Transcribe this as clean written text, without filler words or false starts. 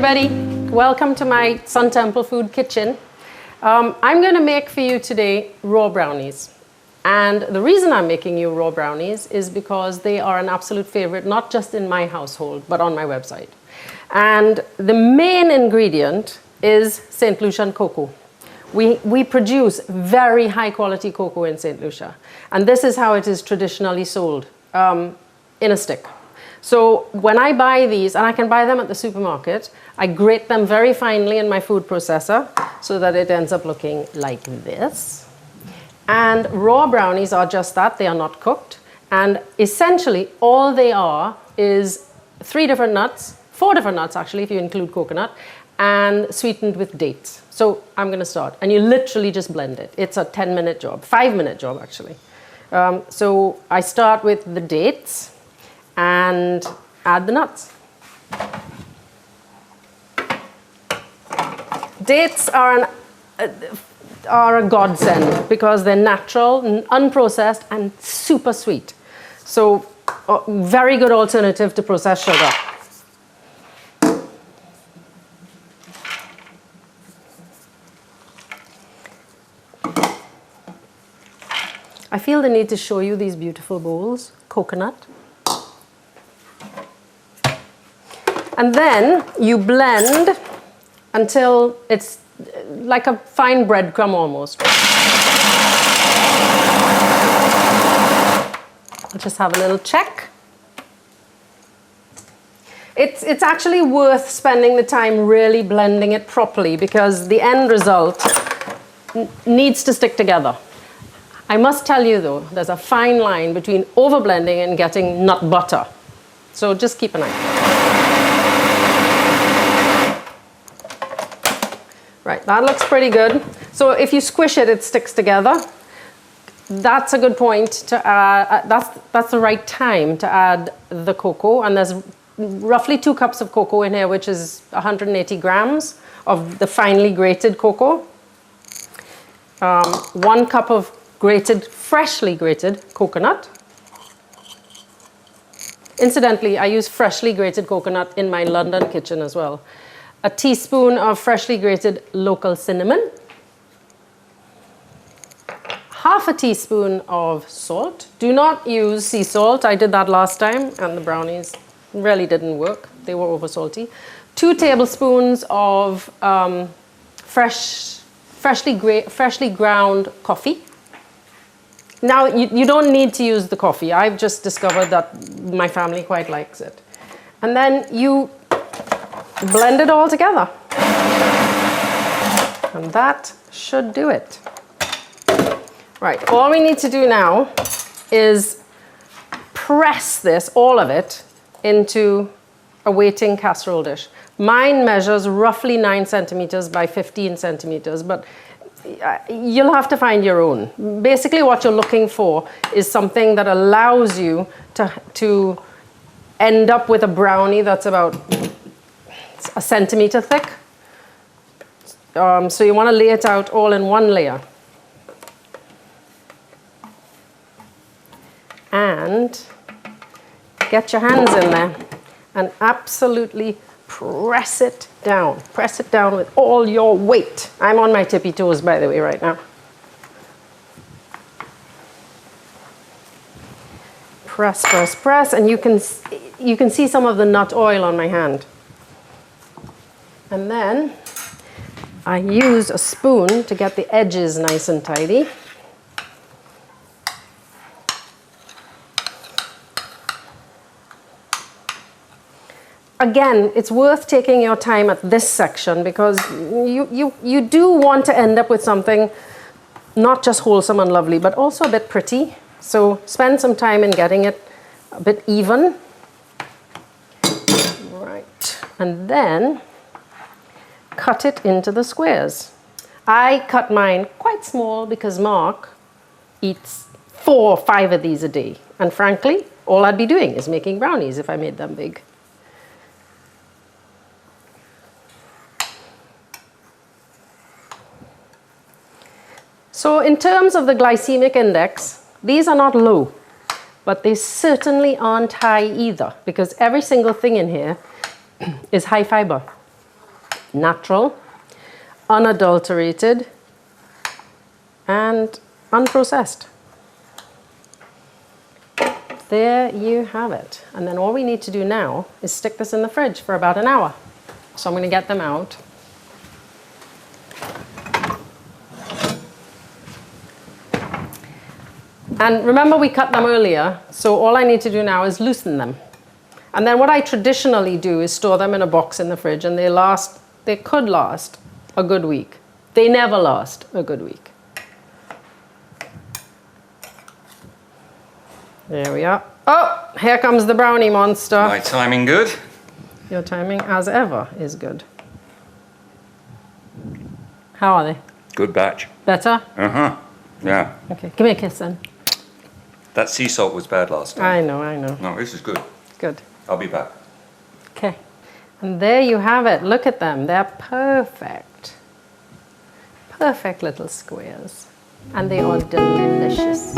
everybody. Welcome to my Sun Temple Food Kitchen. I'm going to make for you today raw brownies. And the reason I'm making you raw brownies is because they are an absolute favorite, not just in my household, but on my website. And the main ingredient is St. Lucian cocoa. We produce very high quality cocoa in St. Lucia. And this is how it is traditionally sold, in a stick. So when I buy these, and I can buy them at the supermarket, I grate them very finely in my food processor so that it ends up looking like this. And raw brownies are just that, they are not cooked. And essentially all they are is 3 different nuts, 4 different nuts actually if you include coconut, and sweetened with dates. So I'm going to start, and you literally just blend it. It's a 10-minute job, 5-minute job actually. So I start with the dates and add the nuts. Dates are a godsend because they're natural, unprocessed, and super sweet. So very good alternative to processed sugar. I feel the need to show you these beautiful bowls, coconut. And then you blend until it's like a fine breadcrumb almost. I'll just have a little check. It's actually worth spending the time really blending it properly because the end result needs to stick together. I must tell you though, there's a fine line between overblending and getting nut butter. So just keep an eye. Right, that looks pretty good. So if you squish it, it sticks together. That's a good point to add, that's the right time to add the cocoa. And there's roughly 2 cups of cocoa in here, which is 180 grams of the finely grated cocoa. 1 cup of freshly grated coconut. Incidentally, I use freshly grated coconut in my London kitchen as well. A teaspoon of freshly grated local cinnamon, half a teaspoon of salt. Do not use sea salt. I did that last time and the brownies really didn't work. They were over salty. 2 tablespoons of freshly ground coffee. Now, you don't need to use the coffee. I've just discovered that my family quite likes it. And then you blend it all together. And that should do it. Right, all we need to do now is press this, all of it, into a waiting casserole dish. Mine measures roughly 9 centimeters by 15 centimeters, but you'll have to find your own. Basically what you're looking for is something that allows you to end up with a brownie that's about a centimeter thick. So you want to lay it out all in one layer. And get your hands in there and absolutely press it down. Press it down with all your weight. I'm on my tippy toes, by the way, right now. Press, press, press, and you can see some of the nut oil on my hand. And then I use a spoon to get the edges nice and tidy. Again, it's worth taking your time at this section because you do want to end up with something not just wholesome and lovely, but also a bit pretty. So spend some time in getting it a bit even. Right, and then cut it into the squares. I cut mine quite small because Mark eats 4 or 5 of these a day. And frankly, all I'd be doing is making brownies if I made them big. So in terms of the glycemic index, these are not low, but they certainly aren't high either because every single thing in here is high fiber. natural, unadulterated, and unprocessed. There you have it. And then all we need to do now is stick this in the fridge for about an hour. So I'm going to get them out. And remember we cut them earlier, so all I need to do now is loosen them. And then what I traditionally do is store them in a box in the fridge, and they could last a good week. They never last a good week. There we are. Oh, here comes the brownie monster. My timing good? Your timing, as ever, is good. How are they? Good batch. Better? Uh-huh. Yeah. Okay, give me a kiss then. That sea salt was bad last time. I know. No, this is good. Good. I'll be back. Okay. And there you have it. Look at them. They're perfect. Perfect little squares. And they are delicious.